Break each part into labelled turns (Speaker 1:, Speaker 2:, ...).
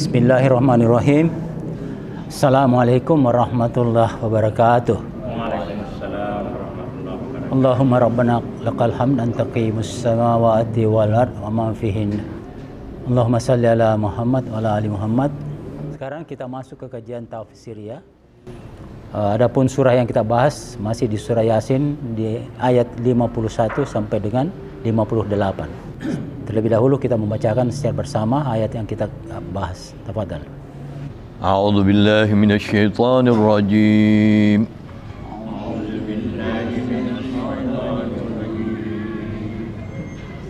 Speaker 1: Bismillahirrahmanirrahim. Assalamualaikum warahmatullahi wabarakatuh.
Speaker 2: Waalaikumsalam warahmatullahi wabarakatuh.
Speaker 1: Allahumma rabbana lakal hamd anta qimus samawati wal ard wa ma fihin. Allahumma salli ala Muhammad wa ala ali Muhammad. Sekarang kita masuk ke kajian tafsir ya. Adapun surah yang kita bahas masih di surah Yasin di ayat 51 sampai dengan 58. Terlebih dahulu kita membacakan secara bersama ayat yang kita bahas. Tafadhal.
Speaker 2: A'udzu billahi minasyaitonir rajim.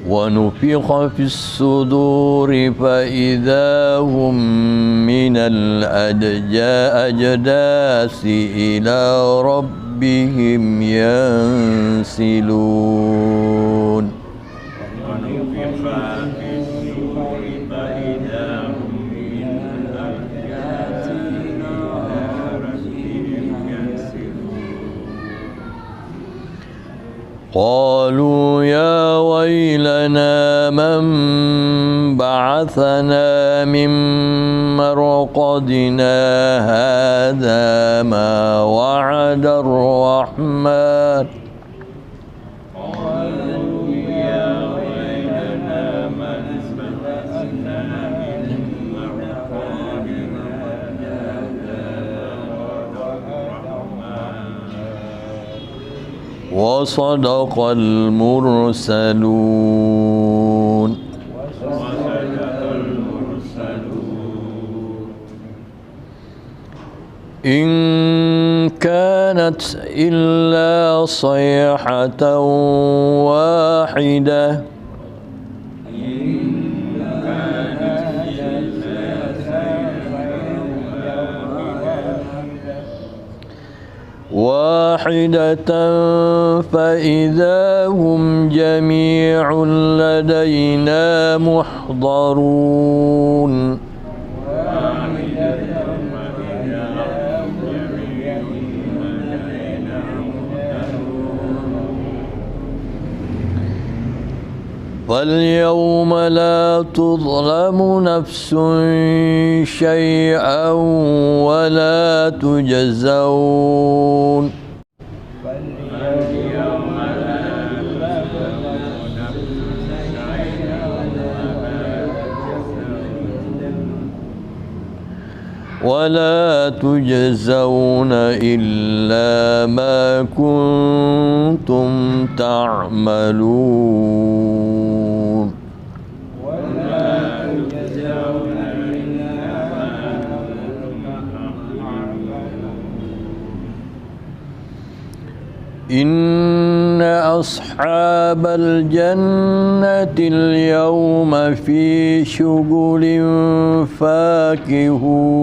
Speaker 2: Wa nufikha fis suduri fa idza hum minal ajdasi ila rabbihim yansilun. قالوا يا ويلنا من بعثنا من مرقدنا هذا ما وعد الرحمن وصدق المرسلون إن كانت إلا صيحة واحدة فإذا هم جميع لدينا محضرون فاليوم لا تظلم نفس شيئا ولا تجزون إلا ما كنتم تعملون إن أصحاب الجنة اليوم في شغل فاكهون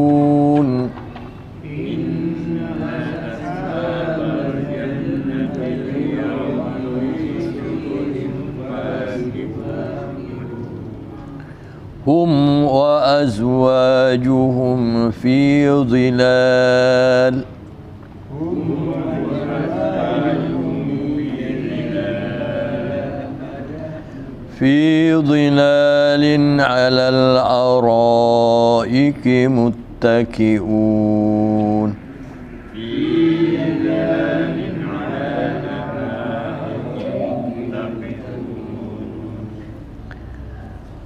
Speaker 2: هم وأزواجهم في ظلال على الأرائك متكئون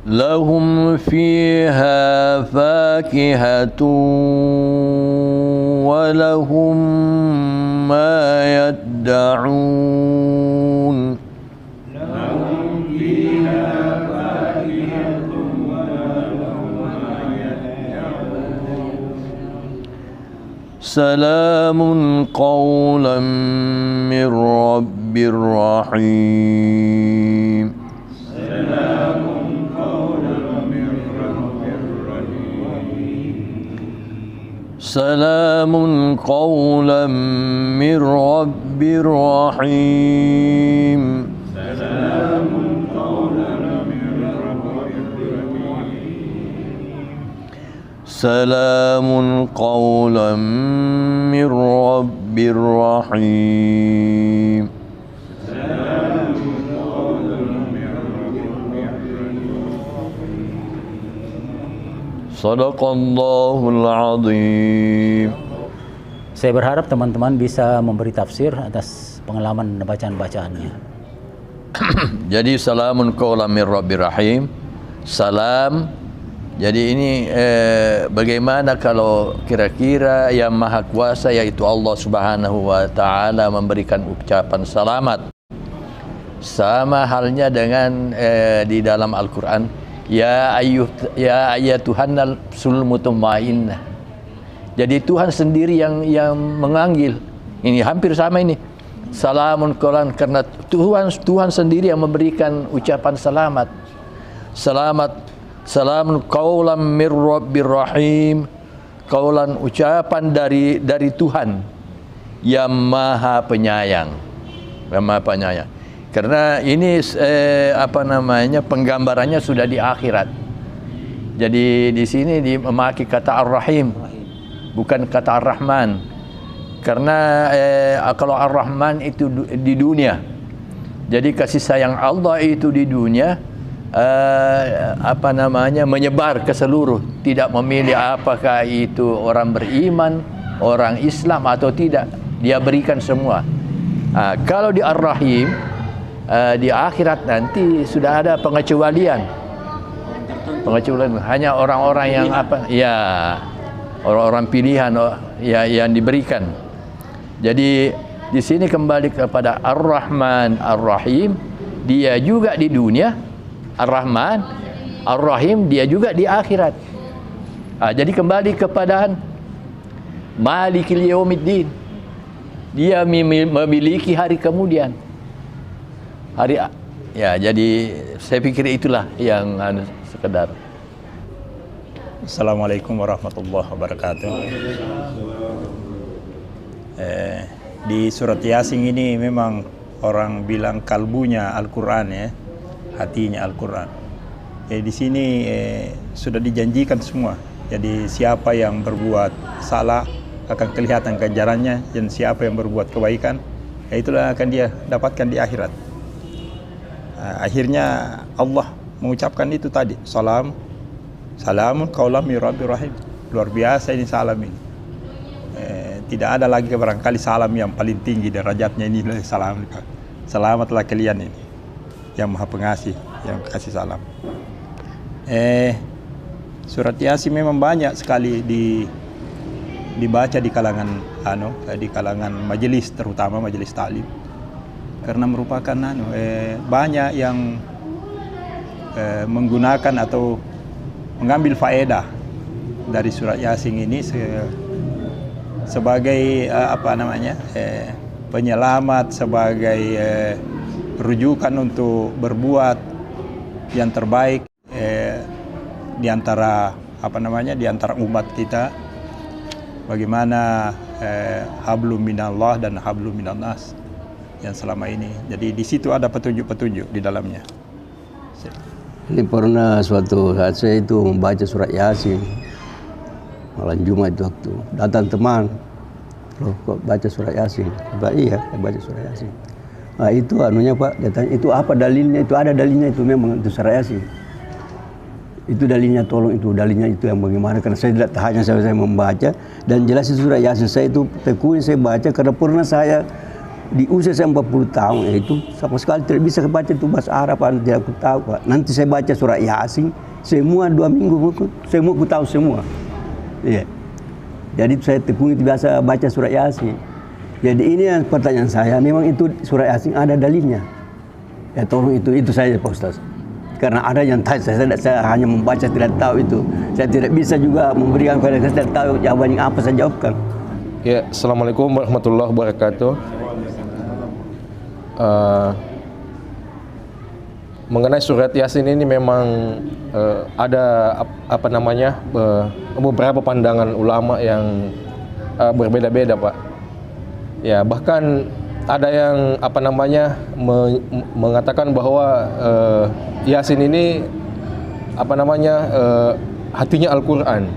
Speaker 2: لهم فيها فاكهة ولهم ما يدعون سلام قولا من رب رحيم سلام قولا من رب رحيم سلام قولا من رب رحيم Sadaqallahul azim.
Speaker 1: Saya berharap teman-teman bisa memberi tafsir atas pengalaman bacaan-bacaannya.
Speaker 2: Jadi salamun qaulan mir rabbir rahim. Salam. Jadi ini bagaimana kalau kira-kira yang maha kuasa yaitu Allah Subhanahu wa taala memberikan ucapan selamat. Sama halnya dengan di dalam Al-Qur'an, ya ayyatuhannal sul mutmainnah. Jadi Tuhan sendiri yang memanggil. Ini hampir sama ini. Salamun qaulan, karena Tuhan sendiri yang memberikan ucapan selamat. Salamun qaulan mir rabbir rahim. Qaulan, ucapan dari Tuhan yang Maha Penyayang. Yang Maha Penyayang. Karena ini penggambarannya sudah di akhirat. Jadi di sini memakai kata Ar-Rahim, bukan kata Ar-Rahman. Karena kalau Ar-Rahman itu di dunia. Jadi kasih sayang Allah itu di dunia menyebar ke seluruh, tidak memilih apakah itu orang beriman, orang Islam atau tidak, dia berikan semua. Kalau di Ar-Rahim, di akhirat nanti sudah ada pengecualian, hanya orang-orang yang orang-orang pilihan yang diberikan. Jadi di sini kembali kepada Ar-Rahman Ar-Rahim, dia juga di dunia. Ar-Rahman Ar-Rahim, dia juga di akhirat. Jadi kembali kepada Malikil Yaumiddin, dia memiliki hari kemudian. Jadi saya pikir itulah yang sekedar.
Speaker 3: Assalamualaikum warahmatullahi wabarakatuh. Di surat Yasin ini memang orang bilang kalbunya Al-Quran, ya, hatinya Al-Quran. Di sini sudah dijanjikan semua. Jadi siapa yang berbuat salah akan kelihatan ganjarannya, dan siapa yang berbuat kebaikan, itulah akan dia dapatkan di akhirat. Akhirnya Allah mengucapkan itu tadi, salamun qaulan mir rabbir rahim. Luar biasa ini salam ini. Tidak ada lagi barangkali salam yang paling tinggi derajatnya, ini salam. Selamatlah kalian ini yang Maha Pengasih, yang kasih salam. Surat Yasin memang banyak sekali dibaca di kalangan majelis, terutama majelis taklim, karena merupakan banyak yang menggunakan atau mengambil faedah dari surat Yasin ini sebagai penyelamat, sebagai rujukan untuk berbuat yang terbaik di antara umat kita. Bagaimana hablum minallah dan hablum minannas yang selama ini. Jadi di situ ada petunjuk-petunjuk di dalamnya.
Speaker 4: Ini pernah suatu saat saya itu membaca surat Yasin malam Jumat itu, waktu datang teman, loh kok baca surat Yasin? Iya, saya baca surat Yasin. Itu anunya Pak, dia tanya, itu apa dalilnya? Itu ada dalilnya, itu memang itu surat Yasin. Itu dalilnya, tolong itu dalilnya itu yang bagaimana? Karena saya tidak hanya saya membaca dan jelas itu surat Yasin. Saya itu tekun saya baca karena pernah saya di usia saya 40 tahun, itu sama sekali tidak bisa baca itu bahasa Arab, tidak aku tahu Pak. Nanti saya baca surat Yasin, semua 2 minggu semua aku tahu semua. Iya. Jadi saya tekun itu biasa baca surat Yasin. Jadi ini yang pertanyaan saya, memang itu surat Yasin ada dalilnya? Ya tolong itu saja Pak Ustaz. Karena ada yang tanya, saya hanya membaca, tidak tahu itu. Saya tidak bisa juga memberikan kepada saya tidak tahu jawabannya apa, saya jawabkan.
Speaker 5: Ya, Assalamualaikum warahmatullahi wabarakatuh. Mengenai surat Yasin ini memang ada beberapa pandangan ulama yang berbeda-beda Pak. Ya, bahkan ada yang mengatakan bahwa Yasin ini hatinya Al-Quran.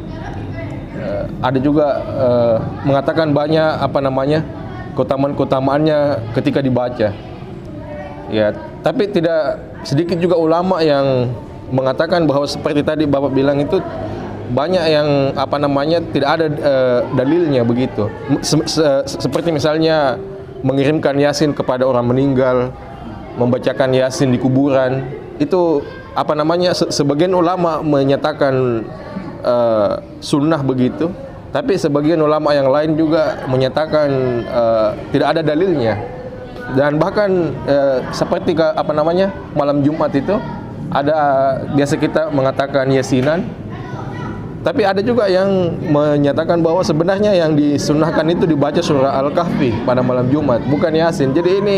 Speaker 5: Ada juga mengatakan banyak keutamaan-keutamaannya ketika dibaca. Ya, tapi tidak sedikit juga ulama yang mengatakan bahwa seperti tadi Bapak bilang itu banyak yang apa namanya tidak ada dalilnya begitu. Seperti misalnya mengirimkan Yasin kepada orang meninggal, membacakan Yasin di kuburan. Itu apa namanya, sebagian ulama menyatakan sunnah begitu, tapi sebagian ulama yang lain juga menyatakan tidak ada dalilnya. Dan bahkan seperti apa namanya, malam Jumat itu ada, biasa kita mengatakan yasinan, tapi ada juga yang menyatakan bahwa sebenarnya yang disunnahkan itu dibaca surah Al-Kahfi pada malam Jumat, bukan Yasin. Jadi ini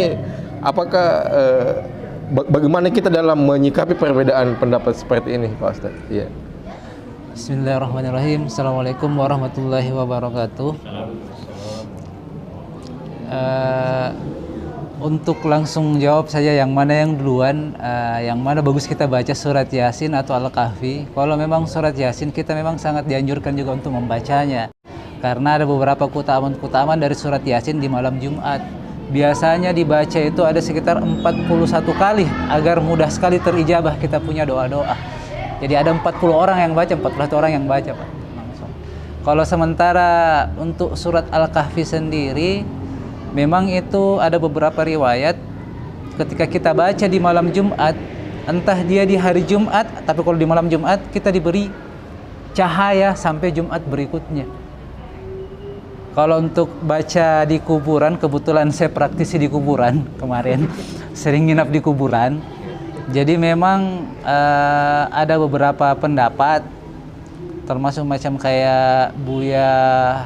Speaker 5: apakah bagaimana kita dalam menyikapi perbedaan pendapat seperti ini, Pak Ustaz? Iya.
Speaker 6: Bismillahirrahmanirrahim. Assalamualaikum warahmatullahi wabarakatuh. Untuk langsung jawab saja yang mana yang duluan, yang mana bagus kita baca surat Yasin atau Al-Kahfi. Kalau memang surat Yasin kita memang sangat dianjurkan juga untuk membacanya, karena ada beberapa keutamaan dari surat Yasin di malam Jumat. Biasanya dibaca itu ada sekitar 41 kali agar mudah sekali terijabah kita punya doa-doa. Jadi ada 40 orang yang baca, 41 orang yang baca, Pak. Langsung. Kalau sementara untuk surat Al-Kahfi sendiri, memang itu ada beberapa riwayat ketika kita baca di malam Jumat, entah dia di hari Jumat, tapi kalau di malam Jumat kita diberi cahaya sampai Jumat berikutnya. Kalau untuk baca di kuburan, kebetulan saya praktisi di kuburan kemarin, sering nginap di kuburan. Jadi memang ada beberapa pendapat, termasuk macam kayak Buya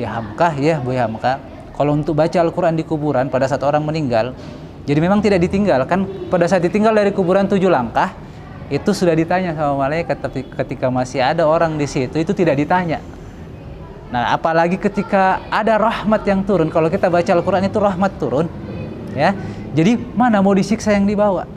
Speaker 6: Hamkah, ya, Buya Hamkah. Kalau untuk baca Al-Quran di kuburan pada saat orang meninggal, jadi memang tidak ditinggal. Kan pada saat ditinggal dari kuburan 7 langkah, itu sudah ditanya sama malaikat, tapi ketika masih ada orang di situ, itu tidak ditanya. Nah, apalagi ketika ada rahmat yang turun. Kalau kita baca Al-Quran itu rahmat turun, ya. Jadi mana mau disiksa yang dibawa?